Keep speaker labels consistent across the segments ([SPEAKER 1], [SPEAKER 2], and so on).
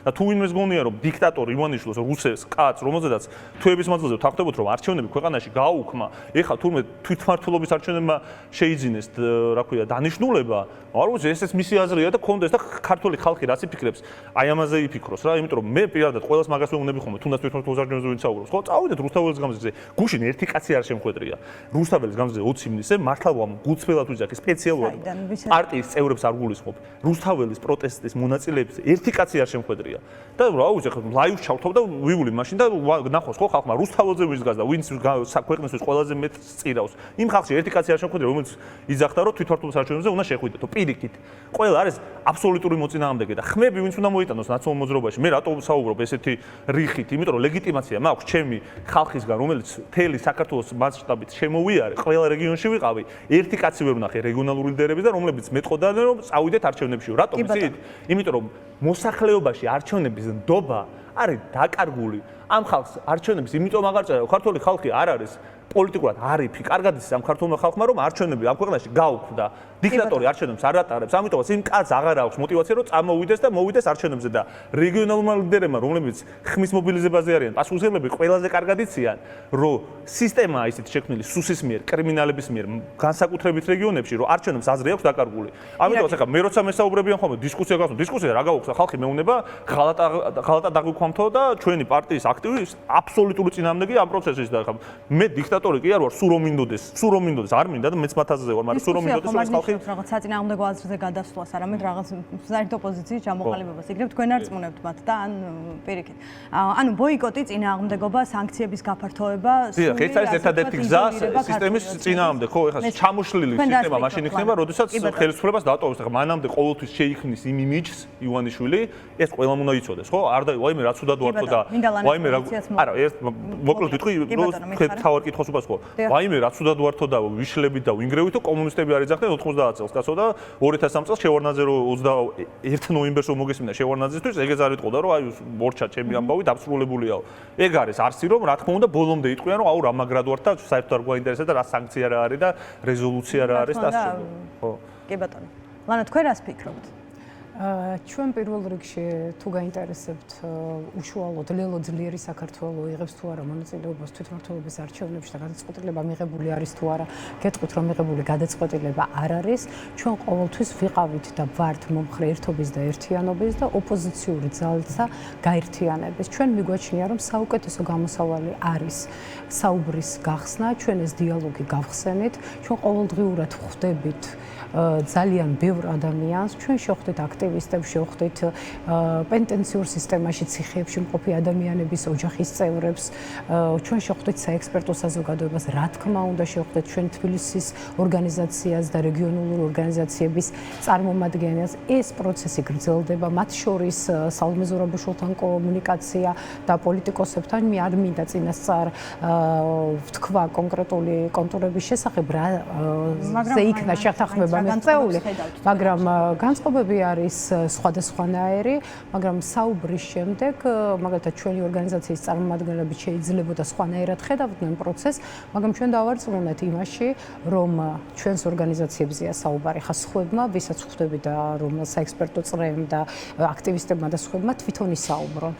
[SPEAKER 1] და თუ ვინმეს გონია რომ დიქტატორი ივანიშვილს რუსებს კაც რომელზედაც თვეების მანძილზე ვთანხმდებოდ რომ არჩევნები ქვეყანაში გააუქმა ეხლა თურმე თვითმმართველობის არჩევნებმა შეიძინეს რა ქვია დანიშნულება არ ვიცი ესეც მისი აზრია და კონდეს და ქართული ხალხი რაც იფიქრებს აი ამაზე იფიქროს რა იმიტომ რომ მე პირადად ყველას მაგას ვეუბნები ხომ თუნდაც თვითმმართველობის არჩევნებზე ვინც საუბრობს ხო წავიდეთ რუსთაველის გამზირზე გუშინ ერთი კაცი არ შემხვედრია რუსთაველის გამზირზე 20 ივნისზე მართლა გულწრფელად ვიძახი სპეციალურად პარტიის წევრებს არ გულისხმობ რუსთაველის პროტესტის მონაწილეებს ერთი კაცი არ შემხვედრია და რა ვიცი ხო ლაივს ჩავთვალ და ვივლი მაშინ და ნახოს ხო ხალხმა რუსთაველზე ვიზგას და ვინც ქვეყნისთვის ყველაზე მეტ წირავს იმ ხალხში ერთი კაცი არ შემხვედრია რომელიც იძახდა რომ თვითმმართველობის არჩევნებზე უნდა შეხვიდეთო პირიქით ყველა არის აბსოლუტური მოწინააღმდეგე და ხმები ვინც უნდა მოიტანოს ნაციონალურ მოძრაობაში მე რატო ვსაუბრობ ესეთი რიხით იმიტომ რომ ლეგიტიმაცია მაქვს ჩემი ხალხისგან რომელიც მთელი საქართველოს მასშტაბით შემოვიარე ყველა რეგიონში ვიყავი ერთი კაცი ვერ ვნახე რეგიონალური ლიდერების და რომლებიც მეტყოდან რომ წავიდეთ არჩევნებში რატომ იცით იმიტომ რომ მოსახლეობაში არჩევნების ნდობა არის დაკარგული ამ ხალხს არჩევნების იმიტომ აღარ წერა ქართული ხალხი არ არის პოლიტიკურად არიფი კარგად იცის ამ ქართულმა ხალხმა რომ არჩევნები ამ ქვეყანაში გაუქმდა დიქტატორი არჩევნებს არ ატარებს ამიტომაც იმ კაცს აღარ აქვს мотиваცია რომ წამოვიდეს და მოვიდეს არჩევნებზე და რეგიონალურმა ლიდერებმა რომლებიც ხმის მობილიზებაზე არიან პასუხისმგებლები ყველაზე კარგად იციან რომ სისტემაა ისეთ შექმნილი სუსის მიერ კრიმინალების მიერ განსაკუთრებით რეგიონებში რომ არჩევნებს აზრი აქვს დაკარგული ამიტომაც ახლა მე როცა მესაუბრებიან ხოლმე დისკუსია გასულ დისკუსია რა გავუხსნა ხალხი მეუნება ღალატად დაგვიქვამთო და ჩვენი პარტიის აქტივი აბსოლუტური წინააღმდეგია ამ პროცესის და ახლა მე დიქტატორი კი არ ვარ სულ რომ მინდოდეს არ მინდა და მეც მათ აზრზე ვარ მაგრამ სულ რომ მინდოდეს ეს ხალხი
[SPEAKER 2] რაღაც საწინააღმდეგო აზრზე გადასვლას არამედ რაღაც საერთო პოზიციის ჩამოყალიბებას იგრევთ თქვენ არ წმუნებთ მათ და ან პირიქით ანუ ბოიკოტი წინააღმდეგობა სანქციების გაფართოება
[SPEAKER 1] ეს არის ერთადერთი გზა სისტემის წინააღმდეგ ხო ეხლა ჩამოშლილი სისტემა მაშინ იქნება როდესაც ხელისუფლებას დატოვებს ახლა მანამდე ყოველთვის შეიქმნის იმ იმიჯს ივანიშვილი ეს ყველამ უნდა იცოდეს ხო არ და ვაიმე რაც უდად ვართო და ვაიმე არა ეს მოკლედ ვიტყვი რომ თავარ კითხოს უპასუხო ვაიმე რაც უდად ვართო და ვიშლებით და ვინგრევითო კომუნისტები არ იძახდნენ 90 წელს კაცო და 2003 წელს შევარნაძე რო 21 ნოემბერს რომ მოგესმინა შევარნაძისთვის ეგეც არ იტყოდა რომ აი მორჩა ჩემი ამბავი დაბსრულებულია ეგ არის არსი რომ რა თქმა უნდა ბოლომდე იტყვიან რომ აუ რა მაგრად ვარ და საერთოდ არ გვაინტერესებს და რა სანქცია რა არის და რეზოლუცია რა არის და ასე ხო
[SPEAKER 2] კი ბატონო ლანა თქვენ რას ფიქრობთ
[SPEAKER 3] ჩვენ პირველ რიგში თუ გაინტერესებთ უშუალოდ ლელო ძლიერი საქართველოს იღებს თუ არა მონაწილეობას თვითმმართველობის არჩევნებში და გადაწყვეტილება მიღებული არის თუ არა გეტყვით რომ მიღებული გადაწყვეტილება არ არის ჩვენ ყოველთვის ვიყავით და ვართ მომხრე ერთობის და ერთიანობის და ოპოზიციური ძალთა გაერთიანების ჩვენ მიგვაჩნია რომ საუკეთესო გამოსავალი არის საუბრის გახსნა ჩვენ ეს დიალოგი გავხსენით ჩვენ ყოველდღიურად ხვდებით ძალიან ბევრ ადამიანს ჩვენ შევხვდით აქტივისტებს შევხვდით პენტენციურ სისტემაში ციხეებში მყოფი ადამიანების ოჯახის წევრებს ჩვენ შევხვდით საექსპერტო საზოგადოებას რა თქმა უნდა შევხვდით ჩვენ თბილისის ორგანიზაციას და რეგიონულ ორგანიზაციების წარმომადგენლებს ეს პროცესი გრძელდება მათ შორის სალომე ზურაბაშვილთან კომუნიკაცია და პოლიტიკოსებთან მე არ მინდა წინასწარ ვთქვა კონკრეტული კონტურების შესახებ რა ზე იქნა შეთანხმება მიღწეული, მაგრამ განწყობები არის სხვადასხვანაირი, მაგრამ საუბრის შემდეგ, მაგალითად ჩვენი ორგანიზაციის წარმომადგენლები შეიძლებოდა სხვანაირად ხედავდნენ პროცესს, მაგრამ ჩვენ დავარწმუნეთ იმაში, რომ ჩვენს ორგანიზაციებზეა საუბარი, ხა სხვებმა, ვისაც ხვდები და რომ საექსპერტო წრეებმა და აქტივისტებმა და სხვებმა თვითონ ისაუბრონ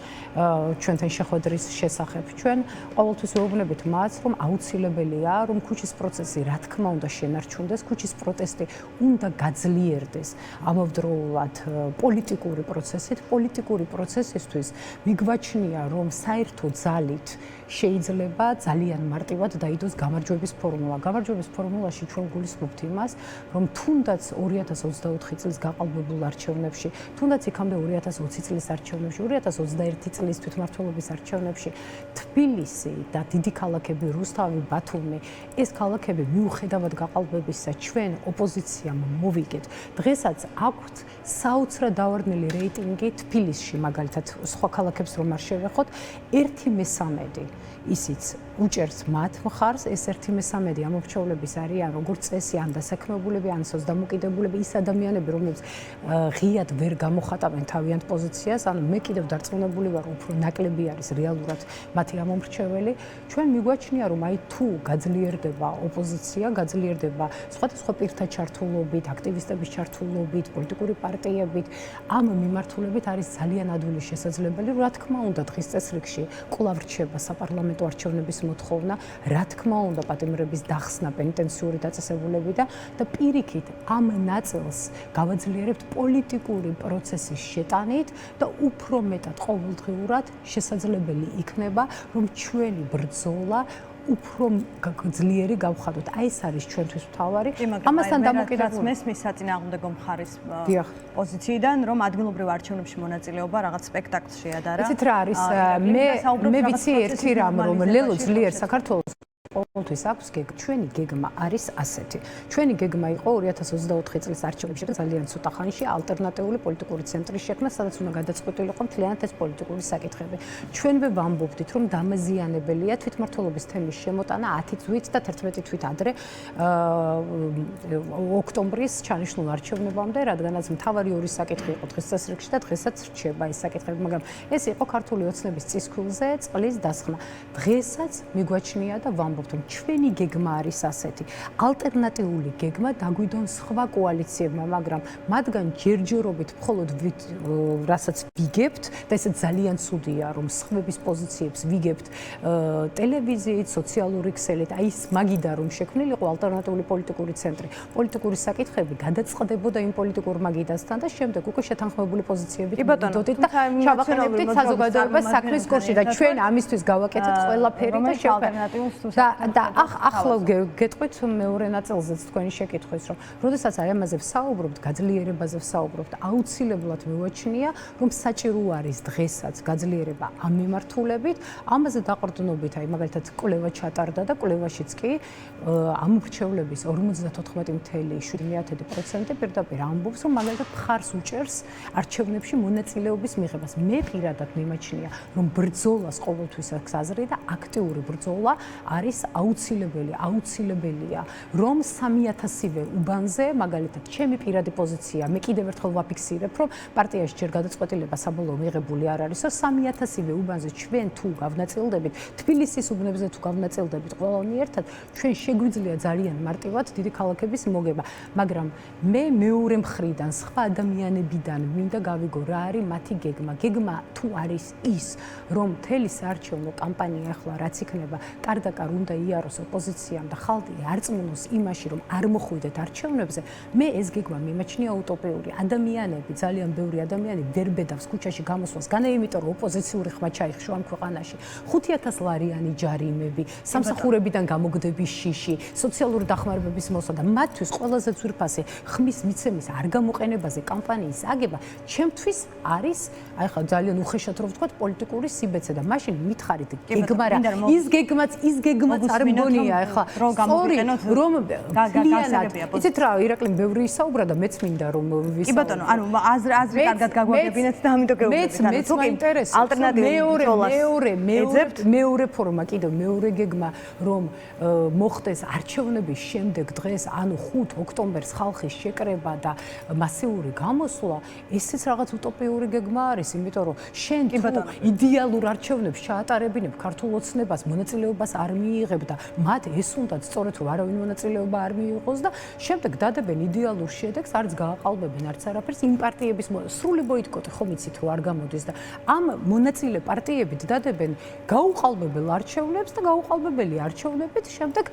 [SPEAKER 3] ჩვენთან შეხვედრის შესახებ. ჩვენ ყოველთვის ვეუბნებით მას, რომ აუცილებელია, რომ ქუჩის პროცესი რა თქმა უნდა შენარჩუნდეს, ქუჩის პროტესტი უნდა გაძლიერდეს ამავდროულად პოლიტიკური პროცესით, პოლიტიკური პროცესისთვის მიგვაჩნია, რომ საერთო ძალით შეიძლება ძალიან მარტივად დაიდოს გამარჯვების ფორმულა. გამარჯვების ფორმულაში ჩვენ გულისხმობთ იმას, რომ თუნდაც 2024 წლის გაყალბებულ არჩევნებში, თუნდაც იქამდე 2020 წლის არჩევნებში, 2021 წლის თვითმმართველობის არჩევნებში თბილისი და დიდი ქალაქები რუსთავი, ბათუმი, ეს ქალაქები მიუხედავად გაყალბებისა ჩვენ ოპოზიციამ მოვიგეთ. დღესაც აქვთ საოცრად დავარდნილი რეიტინგი თბილისში, მაგალითად, სხვა ქალაქებს რომ არ შევეხოთ, 1/3 ისიც უჭერს მათ მხარს, ეს 1/3 ამორჩევლების არიან როგორც წესი, ან დასაქმებულები, ან სოცდამოკიდებულები, ის ადამიანები, რომლებიც ღიად ვერ გამოხატავენ თავიანთ პოზიციას, ანუ მე კიდევ დარწმუნებული ვარ, უფრო ნაკლები არის რეალურად მათი ამორჩეველი. ჩვენ მიგვაჩნია, რომ აი თუ გაძლიერდება ოპოზიცია, გაძლიერდება სხვადასხვა პირთა ჩართვა ჩართულობით, აქტივისტების ჩართულობით, პოლიტიკური პარტიებით, ამ მიმართულებით არის ძალიან ადვილი შესაძლებელი, რა თქმა უნდა, დღის წესრიგში კვლავ რჩება საპარლამენტო არჩევნების მოთხოვნა, რა თქმა უნდა, პატიმრების დახსნა, პენიტენციური დაწესებულებიდან და პირიქით ამ ნაწილს გავაძლიერებთ პოლიტიკური პროცესის შეტანით და უფრო მეტად ყოველდღიურად შესაძლებელი იქნება, რომ ჩვენი ბრძოლა უფრო ძლიერი გავხადოთ. აი ეს არის ჩვენთვის მთავარი. ამასთან დამოკიდებული
[SPEAKER 2] მესმის საწინააღმდეგო მხარის პოზიციიდან, რომ ადგილობრივ არჩევნებში მონაწილეობა რაღაც სპექტაკლში ადარა.
[SPEAKER 3] იცით რა არის? მე ვიცი ერთი რამ, რომ ლელო ძლიერ საქართველოს ყოველთვის აქვს ჩვენი გეგმა არის ასეთი. ჩვენი გეგმა იყო 2024 წლის არჩევნებში ძალიან ცოტა ხანში ალტერნატიული პოლიტიკური ცენტრის შექმნა, სადაც უნდა გადაწყვეტილიყო მთლიანად ეს პოლიტიკური საკითხები. ჩვენვე ვამბობდით, რომ დამაზიანებელია თვითმმართველობის თემის შემოტანა 10 თვით და 11 თვით ადრე ოქტომბრის ჩანიშნულ არჩევნებამდე, რადგანაც მთავარი ორი საკითხი იყო დღეს წესრიგში და დღესაც რჩება ეს საკითხები, მაგრამ ეს იყო ქართული ოცნების წისქვილზე წყლის დასხმა. დღესაც მიგვაჩნია და ვამბობთ რომ ჩვენი გეგმა არის ასეთი. ალტერნატიული გეგმა დაგვიდონ სხვა კოალიციებმა, მაგრამ მათგან ჯერჯერობით მხოლოდ რასაც ვიგებთ და ეს ძალიან ცუდია, რომ სხვების პოზიციებს ვიგებთ ტელევიზიით, სოციალური ქსელით, აი ეს მაგიდა რომ შექმნილიყო ალტერნატიული პოლიტიკური ცენტრი. პოლიტიკური საკითხები გადაწყდებოდა იმ პოლიტიკურ მაგიდასთან და შემდეგ უკვე შეთანხმებული პოზიციებით მივიდოდით და ჩავაყენებდით საზოგადოებას საქმის სკოლაში და ჩვენ ამისთვის გავაკეთეთ ყველაფერი და შევხედეთ. და ახლა გეტყვით მეორე ნაწილზეც თქვენი შეკითხვის, რომ როდესაც აი ამაზე ვსაუბრობთ, გაძლიერებაზე ვსაუბრობთ, აუცილებლად მივაჩნია, რომ საჭირო არის დღესაც გაძლიერება ამ მიმართულებით, ამაზე დაყრდნობით, აი მაგალითად კვლევა ჩატარდა და კვლევაშიც კი ამორჩევლების 54.7% პირდაპირ ამბობს, რომ მაგალითად მხარს უჭერს არჩევნებში მონაწილეობის მიღებას. მე პირადად მიმაჩნია, რომ ბრძოლას ყოველთვის აქვს აზრი და აქტიური ბრძოლა არის აუცილებელია, რომ 3000-ივე უბანზე, მაგალითად, ჩემი პირადი პოზიცია, მე კიდევ ერთხელ ვაფიქსირებ, რომ პარტიაში ჯერ გადაწყვეტილება საბოლოო მიღებული არ არის, 3000-ივე უბანზე ჩვენ თუ გავნაწილდებით, თბილისის უბნებზე თუ გავნაწილდებით ყველანი ერთად, ჩვენ შეგვიძლია ძალიან მარტივად დიდი ქალაქების მოგება, მაგრამ მე მეორე მხრიდან, სხვა ადამიანებიდან მინდა გავიგო რა არის მათი გეგმა. გეგმა თუ არის ის, რომ მთელი საარჩევნო კამპანია ახლა რაც იქნება, კარდაკარ უნდა იაროს ოპოზიციამ და ხალხი არ წმუნოს იმაში, რომ არ მოხვიდეთ არჩევნებზე, მე ეს გეგმა მიმაჩნია უტოპიური. ადამიანები, ძალიან ბევრი ადამიანი ვერ ბედავს ქუჩაში გამოსვლას, განა იმიტომ, რომ ოპოზიციური ხმა ჩაიხშო ამ ქვეყანაში. 5000 ლარიანი ჯარიმები, სამსახურებიდან გამოგდების შიში, სოციალური დახმარებების მოსვლა და მათთვის ყველაზე ძვირფასი ხმის მიცემის არ გამოყენებაზე კამპანიის აგება, ჩემთვის არის, აი ხა ძალიან უხეშად რო ვთქვათ, პოლიტიკური სიბეცე და მაშინ მითხარით გეგმა რა, ის გეგმაც არ მგონია ახლა სწორი რომ იცით რა ირაკლი ბევრი ისაუბრა და მეც მინდა რომ ვისაუბრო.
[SPEAKER 2] კი ბატონო, ანუ აზრი კარგად გაგვაგებინეთ და ამიტომ გეუბნებით.
[SPEAKER 3] მეც მაინტერესებს მეორე ფორმა კიდევ მეორე გეგმა რომ მოხდეს არჩევნების შემდეგ დღეს ანუ 5 ოქტომბერს ხალხის შეკრება და მასიური გამოსვლა ესეც რაღაც უტოპიური გეგმა არის, იმიტომ რომ შენ თუ იდეალურ არჩევნებს ჩაატარებინებ ქართულ ოცნებას მონაწილეობას არ მიიღებ და მათ ეს უნდათ სწორედ რომ არავინ მონაწილეობა არ მიიღოს და შემდეგ დადებენ იდეალურ შედეგს, არც გააყალბებენ არც არაფერს იმ პარტიების სრული ბოიკოტი ხომ იცით რომ არ გამოდის და ამ მონაწილე პარტიებით დადებენ გაუყალბებელ არჩევნებს და გაუყალბებელი არჩევნებით შემდეგ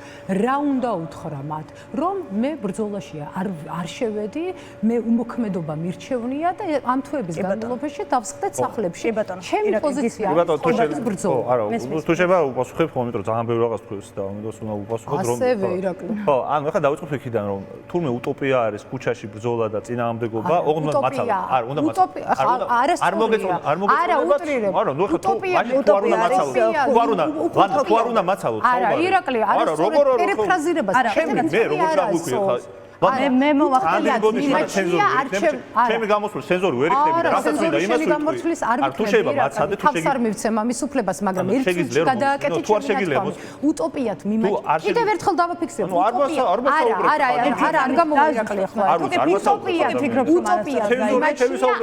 [SPEAKER 3] რა უნდა უთხრა მათ, რომ მე ბრძოლაში არ შევედი, მე უმოქმედობა მირჩევნია და ამ თვეების განმავლობაში დავსხდეთ სახლებში. ჩემი პოზიცია
[SPEAKER 1] არა, თუ შევა უპასუხებ ხომ, იმიტომ რომ ძალიან ბევრი რაღაც თქვენს და ამიტომ უნდა უპასუხოთ რომ
[SPEAKER 3] ასევე ირაკლი.
[SPEAKER 1] ხო, ანუ ახლა დავიწყოთ იქიდან რომ თურმე უტოპია არის ქუჩაში ბრძოლა და წინააღმდეგობა, ოღონდ მაცალა. არ უნდა არ მოგეწონა, არ მოგეწონა. არა, ნუ ახლა თუ არ უნდა მაცალო. თუ არ უნდა მაცალო.
[SPEAKER 3] არა, ირაკლი, არა, პერიფრაზირებას.
[SPEAKER 1] მე როგორ დავუკვირე ხა
[SPEAKER 2] მე მოვახდინე
[SPEAKER 1] ჩემი გამოსვლის სენსორი ვერ იქნება რასაც მინდა იმას
[SPEAKER 3] ვიტყვი. არ თუ შეიძლება მაცადე თუ შეიძლება. არ მივცემ ამის უფლებას, მაგრამ ერთ წუთში გადააკეთე ჩემი. უტოპიათ მიმაჩნია. კიდევ ერთხელ დავაფიქსირებ. არა, არ გამოვირაკლი ახლა. უტოპია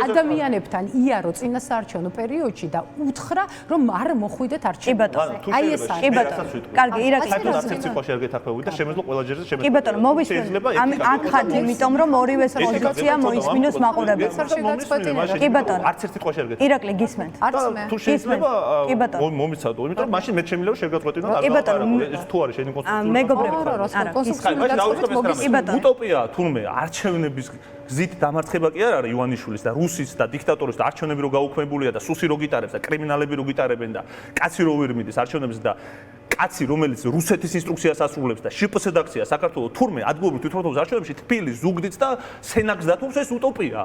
[SPEAKER 3] ადამიანებთან იარო წინა საარჩევნო პერიოდში და უთხრა, რომ არ მოხვიდეთ არჩევნებში. აი ეს არის.
[SPEAKER 2] კი ბატონო. კარგი, ირაკლი.
[SPEAKER 1] საერთოდ არც ერთი ხოში არ გეთახმები და შემეძლო ყველა ჯერზე შემეძლო.
[SPEAKER 2] კი ბატონო, მოვისმენ. აქ ხართ იმიტომ რომ ორივეს პოზიცია მოისმინოს მაყურებელს. კი ბატონო.
[SPEAKER 1] არც ერთი თქვა შეგეთ.
[SPEAKER 2] ირაკლი გისმენთ.
[SPEAKER 1] თუ შეიძლება
[SPEAKER 2] კი ბატონო.
[SPEAKER 1] მომიცადო, იმიტომ რომ მაშინ მე შემიძლია შეგაწყვეტინო და
[SPEAKER 2] კი ბატონო.
[SPEAKER 1] ეს თუ არის შენი კონსტიტუცია.
[SPEAKER 2] მეგობრებო,
[SPEAKER 3] არა,
[SPEAKER 2] კი ბატონო.
[SPEAKER 1] უტოპია თურმე არჩევნების გზით დამარცხება კი არ არის ივანიშვილის და რუსის და დიქტატორის და არჩევნები რო გაუქმებულია და სუსი რო გიტარებს და კრიმინალები რო გიტარებენ და კაცი რო ვერ მიდის არჩევნებს და კაცი რომელიც რუსეთის ინსტრუქციას ასრულებს და შპს დაქცია საქართველოს თურმე ადგილობრივ თვითმმართველობის არჩევნებში თბილი ზუგდიდს და სენაკს დათმობს ეს უტოპია.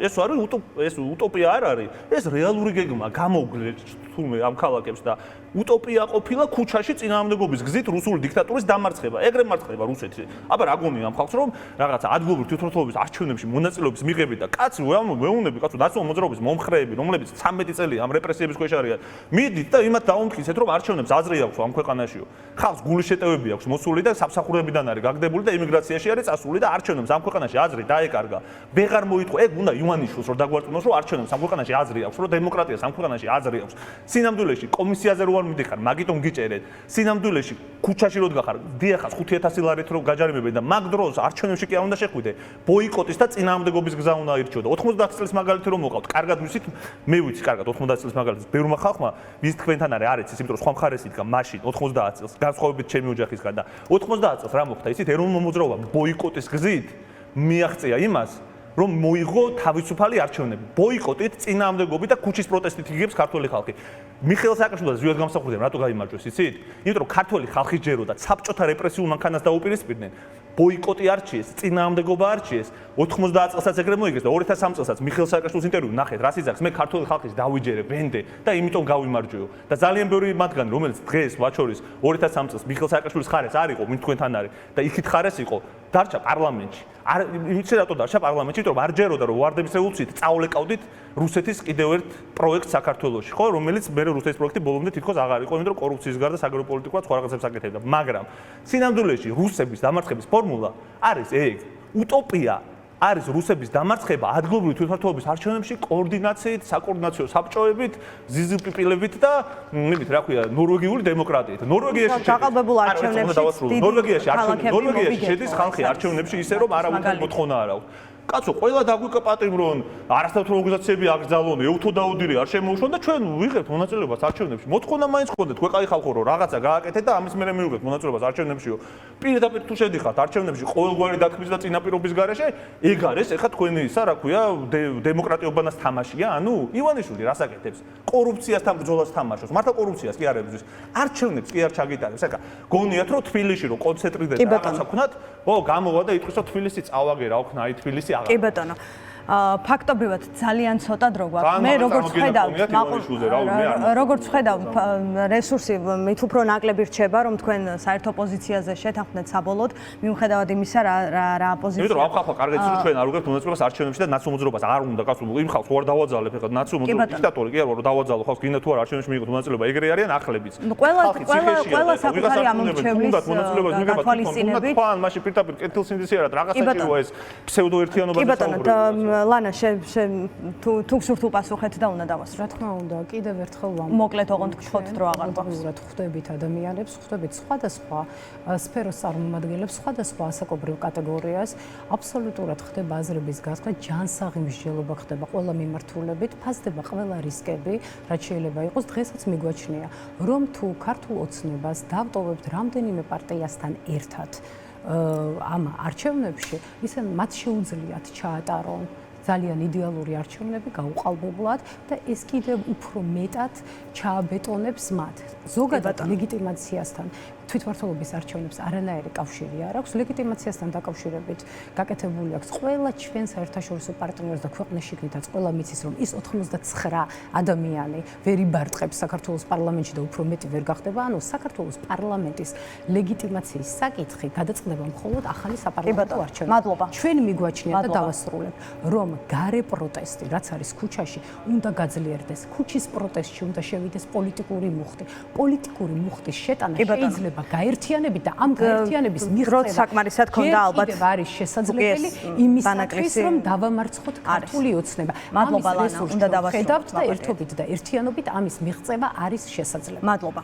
[SPEAKER 1] ეს არის ეს უტოპია არ არის. ეს რეალური გეგმა გამოვგლეთ თურმე ამ ქალაქებს და უტოპია ყოფილა ქუჩაში წინააღმდეგობის გზით რუსული დიქტატურის დამარცხება. ეგრე მარცხება რუსეთი. აბა რა გონია ამ ხალხს რომ რაღაცა ადგილობრივ თვითმმართველობის არჩევნებში მონაწილეობის მიღებით და კაცი ვეუბნები კაცო ნაციონალურ მოძრაობის მომხრეები რომლებიც 13 წელი ამ რეპრესიების ქვეშ არიან. მიდით და იმათ დაუმტკიცეთ რომ არჩევნებს აზრი აქვს ამ ქვეყანაშიო. ხალხს გულის შეტევები აქვს მოსული და სამსახურებიდან არის გაგდებული და იმიგრაციაში არის წასული და არჩევნებს ამ ქვეყანაში აზრი დაეკარგა. ვეღარ მოიტყვა ეგ უნდა ივანიშვილს რომ დაგვარწმუნოს რომ არჩევნებს ამ ქვეყანაში აზრი აქვს, რომ დემოკრატიას ამ ქვეყანაში აზრი აქვს. სინამდვილეში კომისიაზე რო არ მიდიხარ, მაგიტომ გიჭერეთ. სინამდვილეში ქუჩაში რო დგახარ, დიახაც 5000 ლარით რო გაჯარიმებენ და მაგ დროს არჩევნებში კი არ უნდა შეხვიდე. ბოიკოტის და წინააღმდეგობის გზა უნდა ირჩიო და 90 წელს მაგალითი რომ მოყავთ. კარგად ვიცით, მე ვიცი კარგად 90 წელს მაგალითი ბევრმა ხალხმა ვის თქვენთან არის იცის, იმიტომ რომ სხვა მხარეს იდგა მაშინ 90 წელს განსხვავებით ჩემი ოჯახისგან და 90 წელს რა მოხდა იცით ეროვნულ მოძრაობამ ბოიკოტის გზით მიაღწია იმას რომ მოიღო თავისუფალი არჩევნები. ბოიკოტით, წინააღმდეგობით და ქუჩის პროტესტით იგებს ქართველი ხალხი. მიხეილ სააკაშვილს და ზვიად გამსახურდიან, რატო გაიმარჯვეს, იცით? იმიტომ რომ ქართველი ხალხი ჯეროდა საბჭოთა რეპრესიულ მანქანას დაუპირისპირდნენ. ბოიკოტი არჩიეს, წინააღმდეგობა არჩიეს. 90 წელსაც ეგრე მოიგეს და 2003 წელსაც მიხეილ სააკაშვილის ინტერვიუ ნახეთ, რას იძახს, მე ქართველი ხალხის დავიჯერე ვენდე და იმიტომ გავიმარჯვეო. და ძალიან ბევრი მათგანი, რომელიც დღეს ვაჩორის 2003 წელს მიხეილ სააკაშვილის ხარეს არ იყო, ვინ თქვენთან არის და იქით ხარეს იყო, დარჩა პარლამენტში. არ იცი რატო დარჩა პარლამენტში, იმიტომ რომ არ ჯეროდა რომ ვარდების რევოლუციით წაავლეკავდით რუსეთის კიდევ ერთ პროექტს საქართველოში, ხო, რომელიც მე რუსეთის პროექტი ბოლომდე თითქოს აღარ იყო, იმიტომ რომ კორუფციის გარდა საგარეოპოლიტიკურად სხვა რაღაცებს აკეთებდა. მაგრამ სინამდვილეში რუსების დამარცხების ფორმულა არის ეგ. უტოპია არის რუსების დამარცხება ადგილობრივი თვითმმართველობის არჩევნებში კოორდინაციით, საკოორდინაციო საბჭოებით, ზიზიპილებით და იმით, რა ქვია, ნორვეგიული დემოკრატიით. ნორვეგიაში
[SPEAKER 2] გაყალბებულ არჩევნებში
[SPEAKER 1] ნორვეგიაში შედის ხალხი არჩევნებში ისე რომ არავითარი მოთხოვნა არ აქვს. კაცო, ყველა დაგვიკაპატიმრონ, არასდროს ორგანიზაციები აკრძალონ, ეუთო დაუდირი არ შემოუშვან და ჩვენ ვიღებთ მონაწილეობას არჩევნებში. მოთხოვნა მაინც გქონდეთ, ქვეყაი ხალხო რომ რაღაცა გააკეთეთ და ამის მერე მივიღებთ მონაწილეობას არჩევნებშიო. პირდაპირ თუ შედიხართ არჩევნებში ყოველგვარი დათქმის და წინაპირობის გარეშე, ეგ არის ეხა თქვენი ისა, რა ქვია, დემოკრატიობანას თამაშია, ანუ ივანიშვილი რას აკეთებს? კორუფციასთან ბრძოლას თამაშობს. მართლა კორუფციას კი არ ებრძვის. არჩევნებს კი არ ჩაგიტარებს. ეხა გონიათ რომ თბილისში რომ კონცენტრირდეთ რაღაცა ვქნათ, გამოვა და იტყვის რომ თბილისი წავაგე რა ვქნა, აი თბილისი
[SPEAKER 2] კი ბატონო. ფაქტობრივად ძალიან ცოტა დრო გვაქვს. მე როგორც ხედავ, რესურსი მით უფრო ნაკლები რჩება, რომ თქვენ საერთო პოზიციაზე შეთანხმდეთ საბოლოოდ, მიუხედავად იმისა, რა პოზიცია.
[SPEAKER 1] იმიტომ რომ ამ ხალხმა კარგად იცის, ჩვენ არ უგებთ მონაწილეობას არჩევნებში და ნაციონალურ მოძრაობას არ უნდა კაცო, იმ ხალხს უარ დავაძალებ, ეხლა ნაციონალურ მოძრაობის დიქტატორი კი არ ვარ, რომ დავაძალო ხალხს, გინდა თუ არ არჩევნებში მიიღოთ მონაწილეობა, ეგრე არიან ახლებიც.
[SPEAKER 2] ყველა საკუთარი ამომრჩევლის გათვალისწინებით.
[SPEAKER 1] თქვენ მაშინ პირდაპირ კეთილსინდისიერად რაღაც საჭიროა ეს ფსევდოერთიანობა და
[SPEAKER 2] საუბრები. ლანა თუ გსურთ უპასუხეთ და უნდა დავასრულოთ.
[SPEAKER 3] რა თქმა უნდა, კიდევ ერთხელ
[SPEAKER 2] მოკლედ ოღონდ გთხოვთ დრო აღარ გვაქვს.
[SPEAKER 3] ხვდებით ადამიანებს, ხვდებით სხვადასხვა სფეროს წარმომადგენლებს, სხვადასხვა ასაკობრივ კატეგორიას, აბსოლუტურად ხდება აზრების გასხმა, ჯანსაღი მსჯელობა ხდება ყველა მიმართულებით, ფასდება ყველა რისკები, რაც შეიძლება იყოს. დღესაც მიგვაჩნია, რომ თუ ქართულ ოცნებას დავტოვებთ რამდენიმე პარტიასთან ერთად ამ არჩევნებში, ისე მათ შეუძლიათ ჩაატარონ ძალიან იდეალური არჩევნები გაუყალბებლად და ეს კიდევ უფრო მეტად ჩააბეტონებს მათ. ზოგადად ლეგიტიმაციასთან თვითმმართველობის არჩევნებს არანაირი კავშირი არ აქვს. ლეგიტიმაციასთან დაკავშირებით გაკეთებული აქვს ყველა ჩვენ საერთაშორისო პარტნიორს და ქვეყნის შიგნითაც ყველა მიცის, რომ ის 89 ადამიანი ვერ იბარტყებს საქართველოს პარლამენტში და უფრო მეტი ვერ გახდება. ანუ საქართველოს პარლამენტის ლეგიტიმაციის საკითხი გადაწყდება მხოლოდ ახალი საპარლამენტო არჩევნებში.
[SPEAKER 2] მადლობა.
[SPEAKER 3] ჩვენ მიგვაჩნია და დავასრულებ, რომ გარე პროტესტი, რაც არის ქუჩაში, უნდა გაძლიერდეს. ქუჩის პროტესტში უნდა შევიდეს პოლიტიკური მუხტი. პოლიტიკური მუხტის შეტანა შეიძლება გაერთიანებით და ამ გაერთიანების მიღწევა
[SPEAKER 2] საკმარისად ქონდა ალბათ
[SPEAKER 3] არის შესაძლებელი იმისათვის, რომ დავამარცხოთ ქართული ოცნება.
[SPEAKER 2] მადლობა ლანა, უნდა დავასრულოთ
[SPEAKER 3] და ერთობით და ერთიანობით ამის მიღწევა არის შესაძლებელი.
[SPEAKER 2] მადლობა.